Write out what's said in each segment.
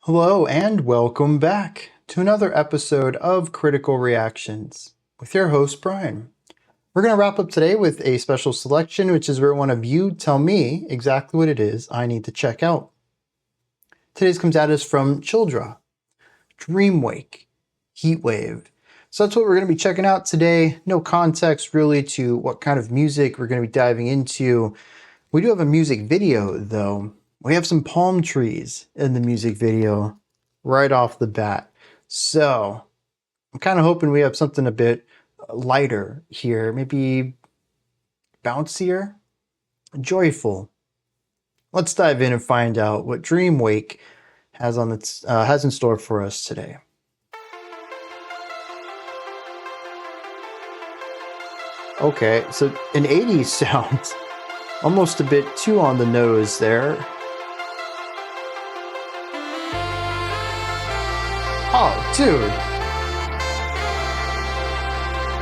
Hello and welcome back to another episode of Critical Reactions with your host, Bryan. We're going to wrap up today with a special selection, which is where one of you tell me exactly what it is I need to check out. Today's comes at us from Childra, Dreamwake, Heatwave. So that's what we're going to be checking out today. No context really to what kind of music we're going to be diving into. We do have a music video though. We have some palm trees in the music video right off the bat. So I'm kind of hoping we have something a bit lighter here, maybe bouncier, joyful. Let's dive in and find out what Dreamwake has in store for us today. Okay, so an 80s sound, almost a bit too on the nose there. Oh, dude.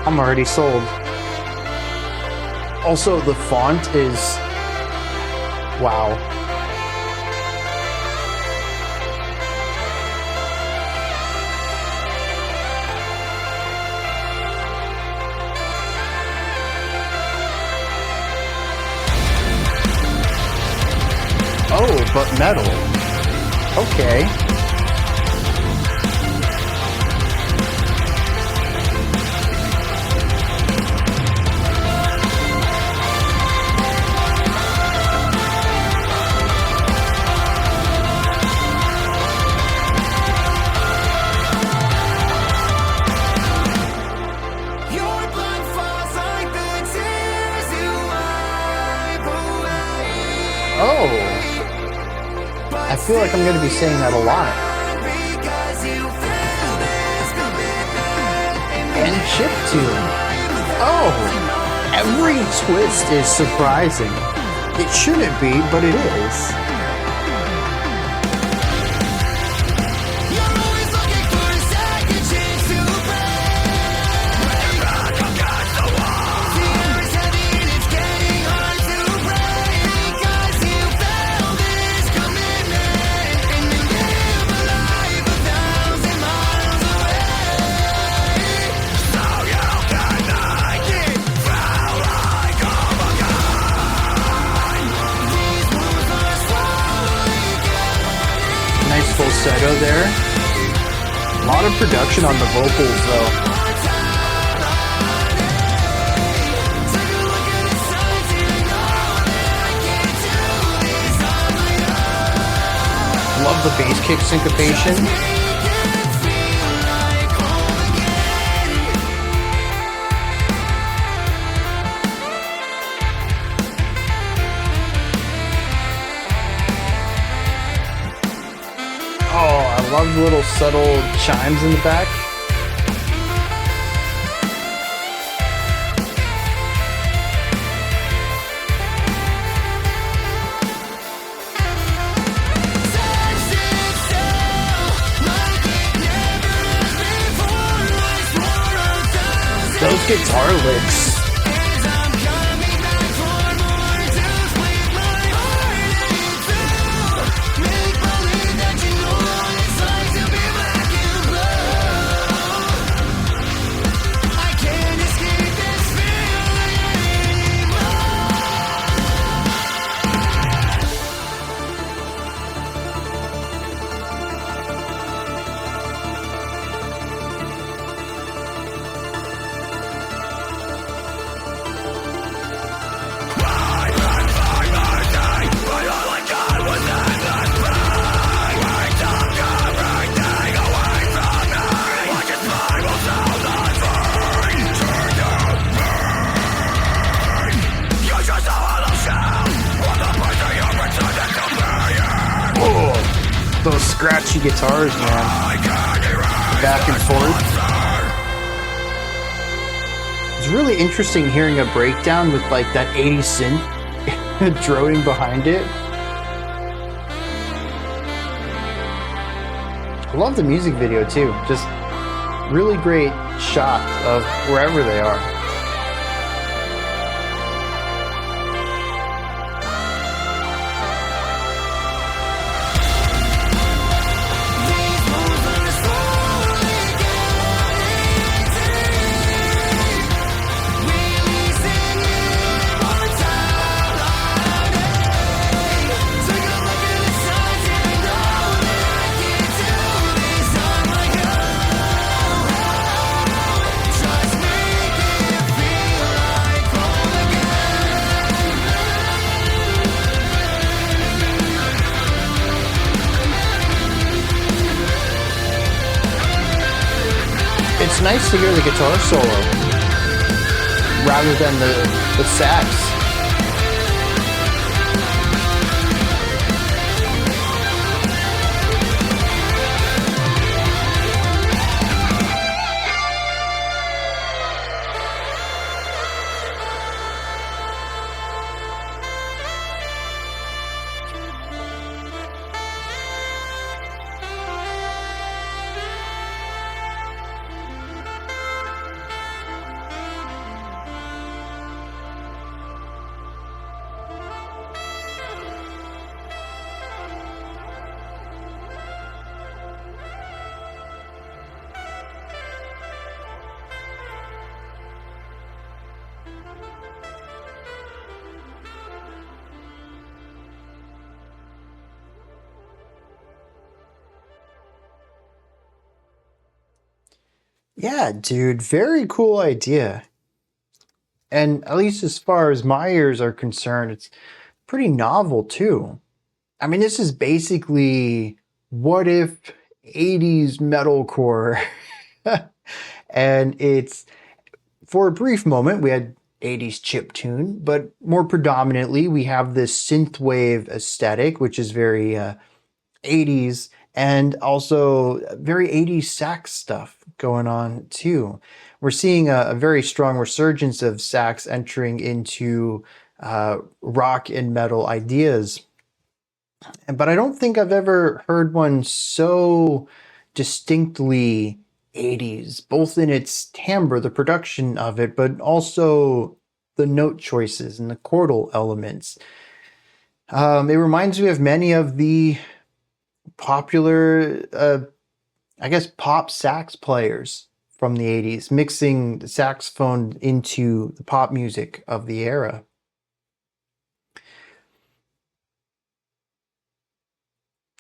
I'm already sold. Also, the font is... wow. Oh, but metal. Okay. Oh, I feel like I'm going to be saying that a lot. And chiptune. Oh, every twist is surprising. It shouldn't be, but it is. Falsetto there. A lot of production on the vocals though. Love the bass kick syncopation. I love the little subtle chimes in the back. Those guitar licks. Those scratchy guitars, man. Back and forth. It's really interesting hearing a breakdown with like that 80s synth droning behind it. I love the music video too. Just really great shot of wherever they are. nice to hear the guitar solo rather than the sax. Yeah, dude, very cool idea. And at least as far as my ears are concerned, it's pretty novel too. I mean, this is basically what if 80s metalcore. And it's, for a brief moment, we had 80s chiptune, but more predominantly, we have this synthwave aesthetic, which is very 80s, and also very 80s sax stuff going on too. We're seeing a very strong resurgence of sax entering into rock and metal ideas. But I don't think I've ever heard one so distinctly 80s, both in its timbre, the production of it, but also the note choices and the chordal elements. It reminds me of many of the popular, I guess, pop sax players from the 80s, mixing the saxophone into the pop music of the era.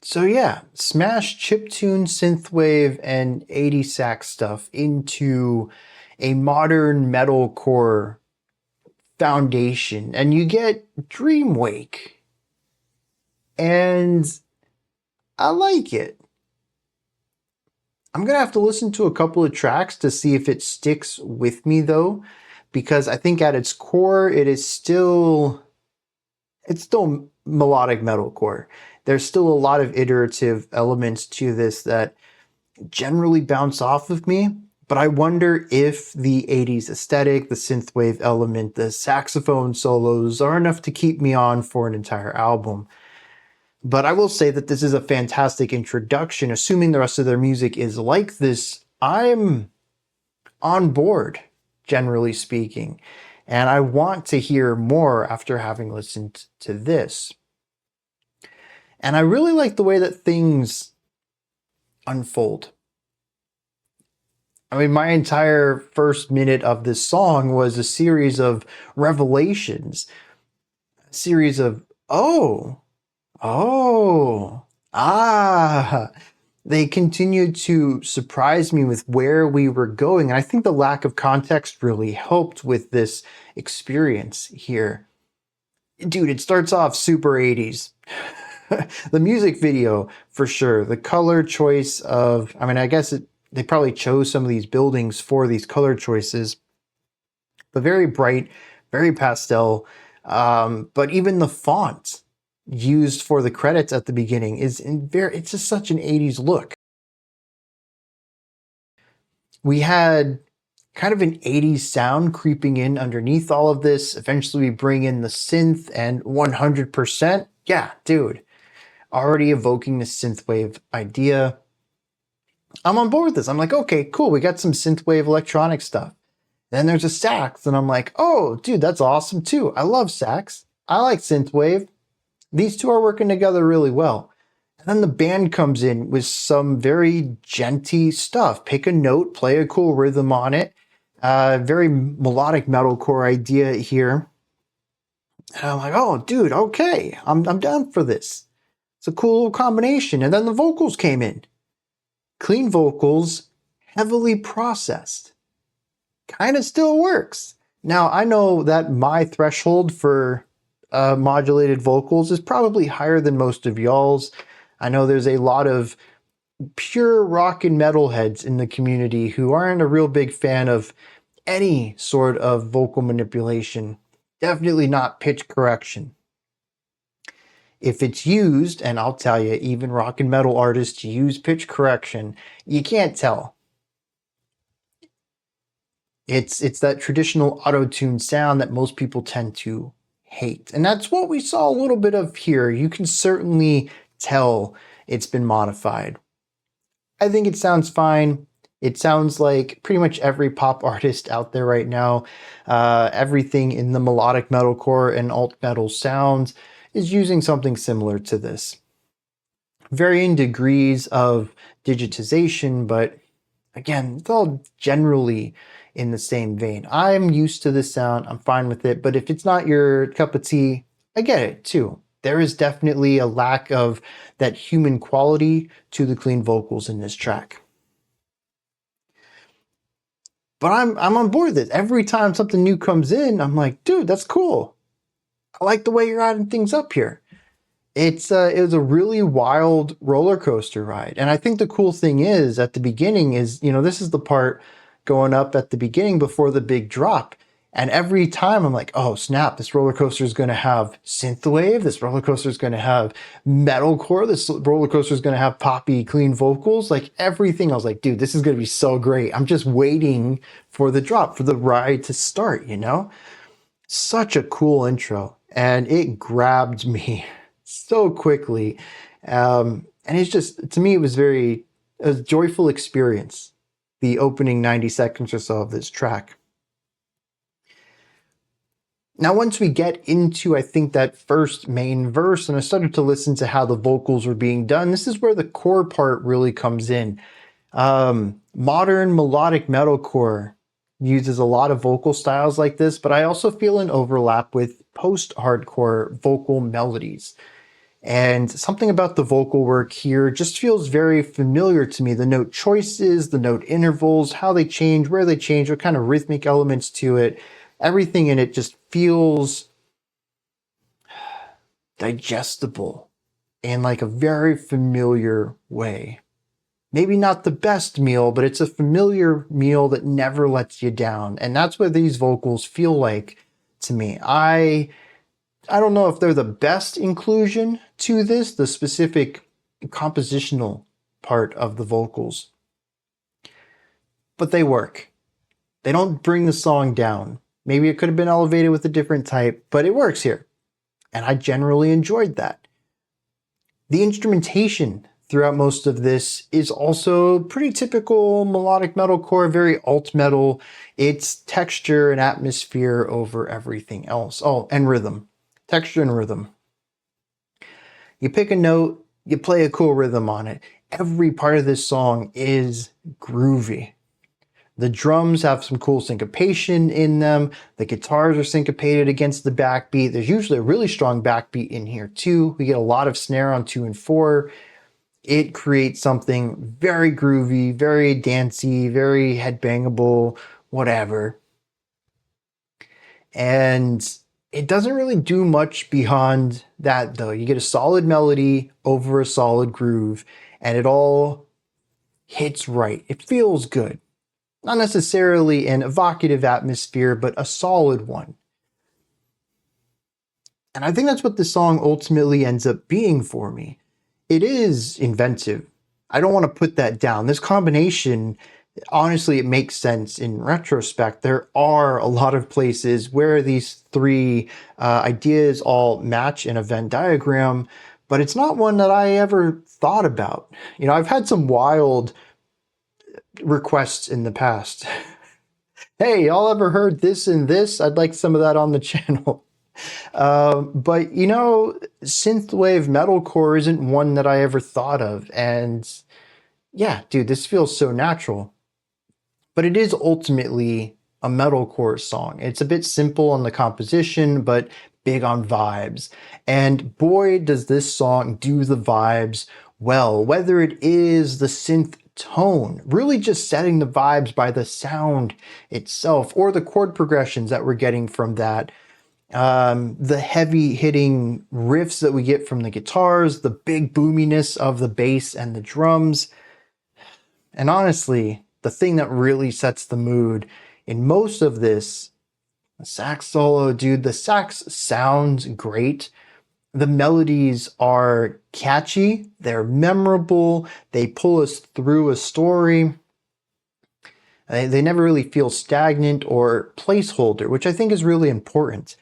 So yeah, smash chiptune, synthwave, and 80s sax stuff into a modern metalcore foundation, and you get Dreamwake. And I like it. I'm gonna have to listen to a couple of tracks to see if it sticks with me though, because I think at its core, it's still melodic metalcore. There's still a lot of iterative elements to this that generally bounce off of me, but I wonder if the 80s aesthetic, the synthwave element, the saxophone solos are enough to keep me on for an entire album. But I will say that this is a fantastic introduction. Assuming the rest of their music is like this, I'm on board, generally speaking. And I want to hear more after having listened to this. And I really like the way that things unfold. I mean, my entire first minute of this song was a series of revelations. A series of, oh, they continued to surprise me with where we were going. And I think the lack of context really helped with this experience here. Dude, it starts off super 80s. The music video, for sure. The color choice of, I mean, I guess they probably chose some of these buildings for these color choices, but very bright, very pastel. But even the font used for the credits at the beginning it's just such an 80s look. We had kind of an 80s sound creeping in underneath all of this. Eventually we bring in the synth, and 100%, yeah, dude, already evoking the synthwave idea. I'm on board with this. I'm like, okay, cool. We got some synthwave electronic stuff. Then there's a sax, and I'm like, oh, dude, that's awesome too. I love sax. I like synthwave. These two are working together really well. And then the band comes in with some very genty stuff. Pick a note, play a cool rhythm on it. Very melodic metalcore idea here. And I'm like, oh, dude, okay. I'm down for this. It's a cool little combination. And then the vocals came in. Clean vocals, heavily processed. Kind of still works. Now, I know that my threshold for modulated vocals is probably higher than most of y'all's. I know there's a lot of pure rock and metal heads in the community who aren't a real big fan of any sort of vocal manipulation, definitely not pitch correction. If it's used, and I'll tell you, even rock and metal artists use pitch correction, you can't tell. It's that traditional auto-tune sound that most people tend to hate. And that's what we saw a little bit of here. You can certainly tell it's been modified. I think it sounds fine. It sounds like pretty much every pop artist out there right now. Everything in the melodic metalcore and alt metal sounds is using something similar to this. Varying degrees of digitization, but again, it's all generally in the same vein. I'm used to this sound. I'm fine with it. But if it's not your cup of tea, I get it too. There is definitely a lack of that human quality to the clean vocals in this track. But I'm on board with it. Every time something new comes in, I'm like, dude, that's cool. I like the way you're adding things up here. It was a really wild roller coaster ride. And I think the cool thing is at the beginning is, this is the part going up at the beginning before the big drop. And every time I'm like, oh snap, this roller coaster is going to have synthwave. This roller coaster is going to have metalcore. This roller coaster is going to have poppy, clean vocals. Like everything. I was like, dude, this is going to be so great. I'm just waiting for the drop, for the ride to start, Such a cool intro. And it grabbed me so quickly. And it's just, to me, it was a joyful experience, the opening 90 seconds or so of this track. Now, once we get into, I think, that first main verse, and I started to listen to how the vocals were being done, this is where the core part really comes in. Modern melodic metalcore uses a lot of vocal styles like this, but I also feel an overlap with post-hardcore vocal melodies. And something about the vocal work here just feels very familiar to me. The note choices, the note intervals, how they change, where they change, what kind of rhythmic elements to it. Everything in it just feels digestible in like a very familiar way. Maybe not the best meal, but it's a familiar meal that never lets you down. And that's what these vocals feel like to me. I don't know if they're the best inclusion to this, the specific compositional part of the vocals, but they work. They don't bring the song down. Maybe it could have been elevated with a different type, but it works here. And I generally enjoyed that. The instrumentation throughout most of this is also pretty typical melodic metalcore, very alt metal. It's texture and atmosphere over everything else. Oh, and rhythm. Texture and rhythm. You pick a note, you play a cool rhythm on it. Every part of this song is groovy. The drums have some cool syncopation in them. The guitars are syncopated against the backbeat. There's usually a really strong backbeat in here too. We get a lot of snare on 2 and 4. It creates something very groovy, very dancey, very headbangable, whatever. And it doesn't really do much beyond that though. You get a solid melody over a solid groove and it all hits right. It feels good. Not necessarily an evocative atmosphere, but a solid one. And I think that's what the song ultimately ends up being for me. It is inventive. I don't want to put that down. This combination, honestly, it makes sense in retrospect. There are a lot of places where these three ideas all match in a Venn diagram, but it's not one that I ever thought about. I've had some wild requests in the past. Hey, y'all ever heard this and this? I'd like some of that on the channel. But synthwave metalcore isn't one that I ever thought of. And yeah, dude, this feels so natural. But it is ultimately a metalcore song. It's a bit simple on the composition, but big on vibes. And boy, does this song do the vibes well, whether it is the synth tone, really just setting the vibes by the sound itself, or the chord progressions that we're getting from that, the heavy hitting riffs that we get from the guitars, the big boominess of the bass and the drums. And honestly, the thing that really sets the mood in most of this, the sax solo, dude, the sax sounds great. The melodies are catchy, they're memorable, they pull us through a story. They never really feel stagnant or placeholder, which I think is really important.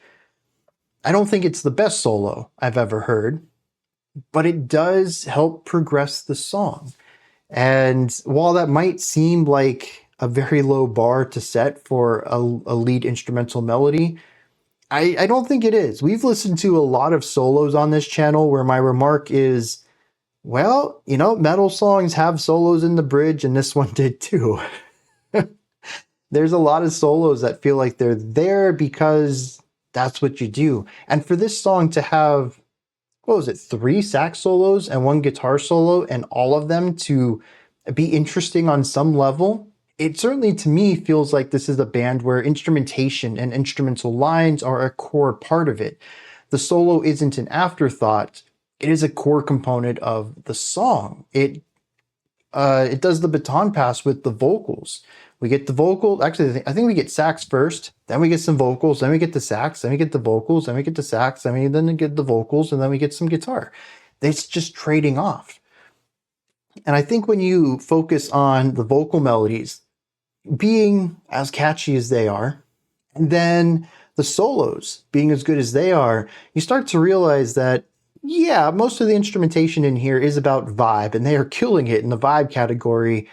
I don't think it's the best solo I've ever heard, but it does help progress the song. And while that might seem like a very low bar to set for a lead instrumental melody, I don't think it is. We've listened to a lot of solos on this channel where my remark is, well, you know, metal songs have solos in the bridge, and this one did too. There's a lot of solos that feel like they're there because that's what you do. And for this song to have, what was it, 3 sax solos and 1 guitar solo, and all of them to be interesting on some level, it certainly to me feels like this is a band where instrumentation and instrumental lines are a core part of it. The solo isn't an afterthought. It is a core component of the song. It does the baton pass with the vocals. We get the vocal, actually I think we get sax first, then we get some vocals, then we get the sax, then we get the vocals, then we get the sax, then we get the vocals, and then we get some guitar. It's just trading off. And I think when you focus on the vocal melodies being as catchy as they are, and then the solos being as good as they are, you start to realize that, yeah, most of the instrumentation in here is about vibe, and they are killing it in the vibe category.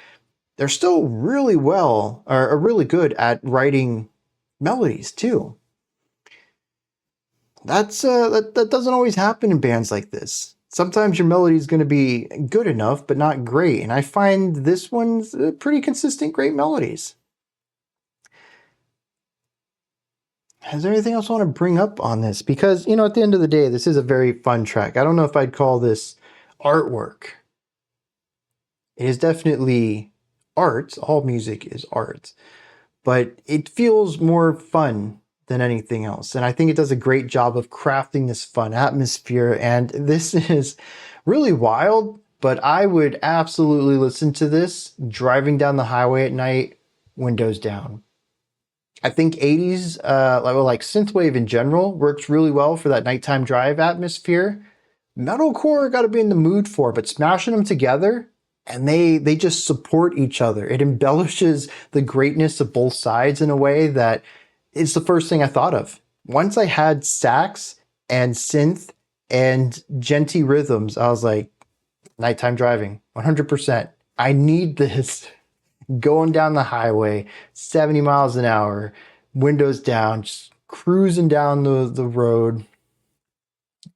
They're still really well, or are really good at writing melodies too. That doesn't always happen in bands like this. Sometimes your melody is going to be good enough, but not great. And I find this one's pretty consistent, great melodies. Is there anything else I want to bring up on this? Because, you know, at the end of the day, this is a very fun track. I don't know if I'd call this artwork. It is definitely art. All music is art. But it feels more fun than anything else. And I think it does a great job of crafting this fun atmosphere. And this is really wild, but I would absolutely listen to this driving down the highway at night, windows down. I think 80s, like synthwave in general, works really well for that nighttime drive atmosphere. Metalcore got to be in the mood for, but smashing them together, and they just support each other. It embellishes the greatness of both sides in a way that is the first thing I thought of. Once I had sax and synth and genty rhythms, I was like, nighttime driving, 100%. I need this. Going down the highway, 70 miles an hour, windows down, just cruising down the road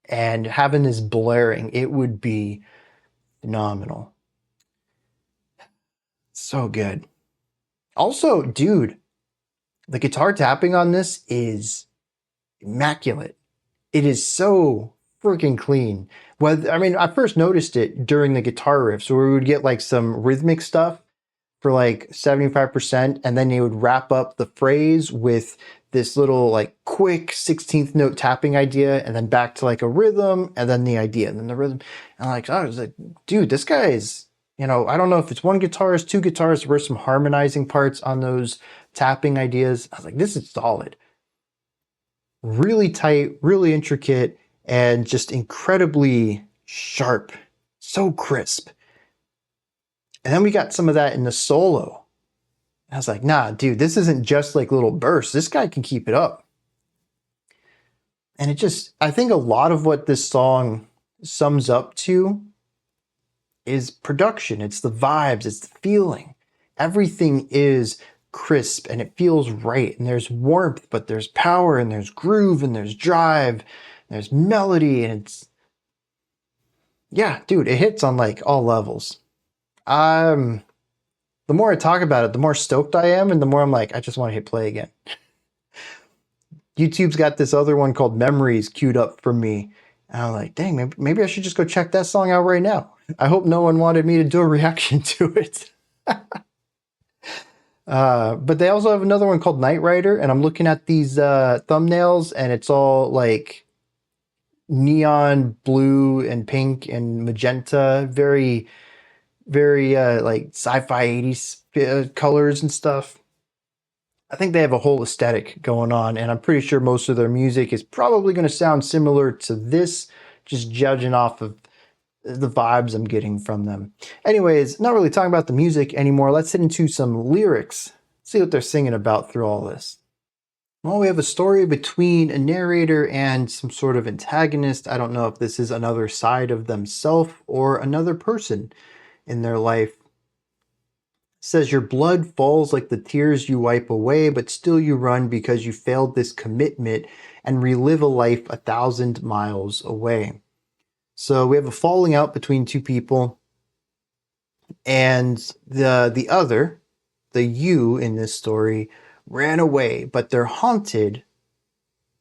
and having this blaring, it would be phenomenal. So good. Also, dude, the guitar tapping on this is immaculate. It is so freaking clean. I mean, I first noticed it during the guitar riffs where we would get like some rhythmic stuff for like 75%, and then you would wrap up the phrase with this little like quick 16th note tapping idea, and then back to like a rhythm, and then the idea, and then the rhythm. And like, I was like, dude, this guy is, you know, I don't know if it's one guitarist, 2 guitarists, there were some harmonizing parts on those tapping ideas. I was like, this is solid. Really tight, really intricate, and just incredibly sharp. So crisp. And then we got some of that in the solo. I was like, nah, dude, this isn't just like little bursts. This guy can keep it up. And it just, I think a lot of what this song sums up to is production. It's the vibes, it's the feeling. Everything is crisp and it feels right. And there's warmth, but there's power, and there's groove, and there's drive, and there's melody. And it's, yeah, dude, it hits on like all levels. The more I talk about it, the more stoked I am, and the more I'm like, I just want to hit play again. YouTube's got this other one called Memories queued up for me. And I'm like, dang, maybe I should just go check that song out right now. I hope no one wanted me to do a reaction to it. But they also have another one called Night Rider, and I'm looking at these thumbnails, and it's all like neon blue and pink and magenta, very very like sci-fi 80s colors and stuff. I think they have a whole aesthetic going on, and I'm pretty sure most of their music is probably going to sound similar to this, just judging off of the vibes I'm getting from them. Anyways, not really talking about the music anymore. Let's hit into some lyrics, see what they're singing about through all this. Well, we have a story between a narrator and some sort of antagonist. I don't know if this is another side of themselves or another person in their life. It says your blood falls like the tears you wipe away, but still you run because you failed this commitment and relive a life 1,000 miles away. So we have a falling out between two people, and the other, the you in this story, ran away, but they're haunted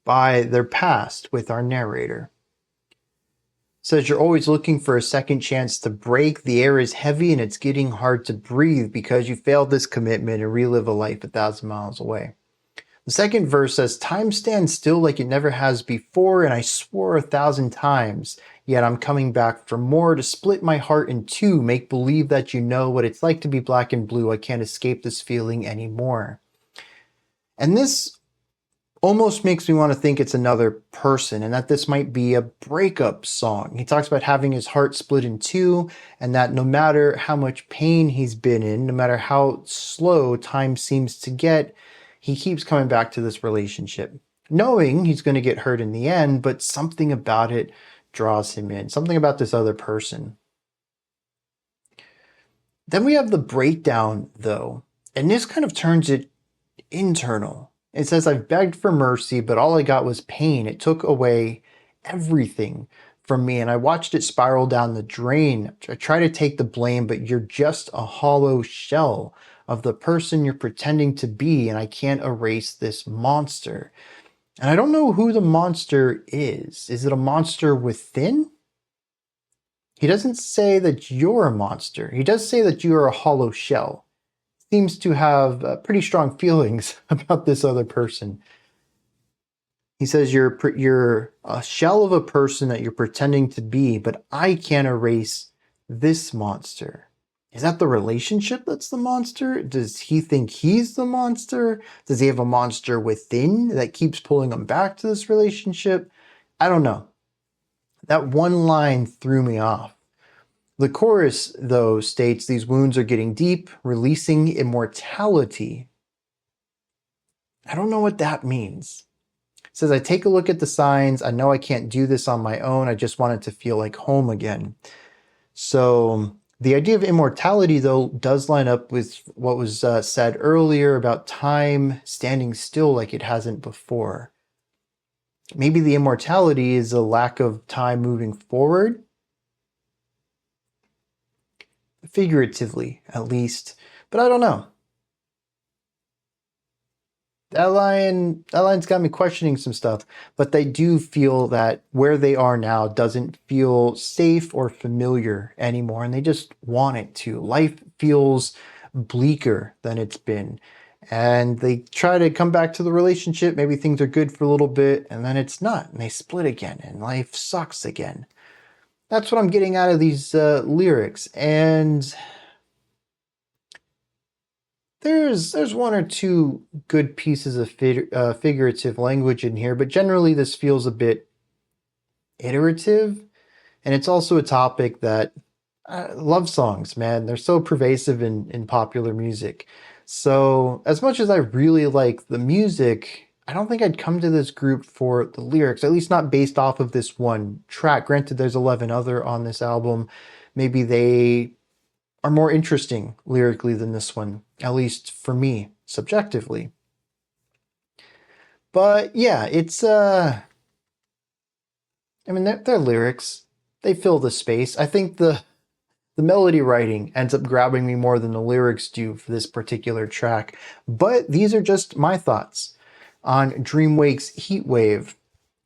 by their past with our narrator. It says you're always looking for a second chance to break. The air is heavy and it's getting hard to breathe because you failed this commitment and relive a life 1,000 miles away. The second verse says, time stands still like it never has before, and I swore 1,000 times, yet I'm coming back for more to split my heart in two, make believe that you know what it's like to be black and blue. I can't escape this feeling anymore. And this almost makes me want to think it's another person and that this might be a breakup song. He talks about having his heart split in two, and that no matter how much pain he's been in, no matter how slow time seems to get, he keeps coming back to this relationship, knowing he's going to get hurt in the end, but something about it draws him in, something about this other person. Then we have the breakdown, though, and this kind of turns it internal. It says, I've begged for mercy, but all I got was pain. It took away everything from me, and I watched it spiral down the drain. I try to take the blame, but you're just a hollow shell of the person you're pretending to be, and I can't erase this monster. And I don't know who the monster is. Is it a monster within? He doesn't say that you're a monster. He does say that you're a hollow shell. Seems to have pretty strong feelings about this other person. He says you're a shell of a person that you're pretending to be, but I can't erase this monster. Is that the relationship that's the monster? Does he think he's the monster? Does he have a monster within that keeps pulling him back to this relationship? I don't know. That one line threw me off. The chorus, though, states these wounds are getting deep, releasing immortality. I don't know what that means. It says, I take a look at the signs. I know I can't do this on my own. I just want it to feel like home again. So the idea of immortality, though, does line up with what was said earlier about time standing still like it hasn't before. Maybe the immortality is a lack of time moving forward. Figuratively, at least. But I don't know. That line's got me questioning some stuff, but they do feel that where they are now doesn't feel safe or familiar anymore, and they just want it to. Life feels bleaker than it's been, and they try to come back to the relationship. Maybe things are good for a little bit, and then it's not, and they split again, and life sucks again. That's what I'm getting out of these lyrics, and there's one or two good pieces of figurative language in here, but generally this feels a bit iterative, and it's also a topic that love songs, man, they're so pervasive in popular music. So as much as I really like the music, I don't think I'd come to this group for the lyrics, at least not based off of this one track. Granted, there's 11 other on this album. Maybe they are more interesting lyrically than this one, at least for me, subjectively. But yeah, it's I mean, their lyrics, they fill the space. I think the melody writing ends up grabbing me more than the lyrics do for this particular track. But these are just my thoughts on Dreamwake's Heatwave.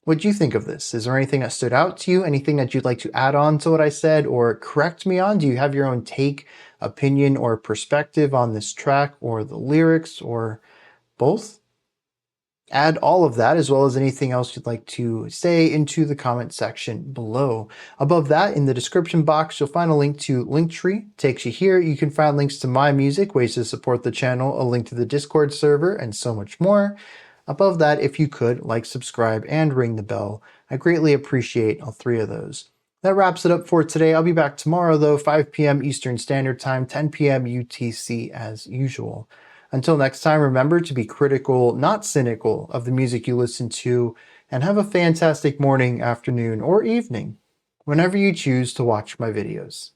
What do you think of this? Is there anything that stood out to you? Anything that you'd like to add on to what I said or correct me on? Do you have your own take, opinion, or perspective on this track or the lyrics or both? Add all of that as well as anything else you'd like to say into the comment section below. Above that, in the description box, you'll find a link to Linktree. Takes you here. You can find links to my music, ways to support the channel, a link to the Discord server, and so much more. Above that, if you could, like, subscribe, and ring the bell. I greatly appreciate all three of those. That wraps it up for today. I'll be back tomorrow, though, 5 p.m. Eastern Standard Time, 10 p.m. UTC as usual. Until next time, remember to be critical, not cynical, of the music you listen to, and have a fantastic morning, afternoon, or evening, whenever you choose to watch my videos.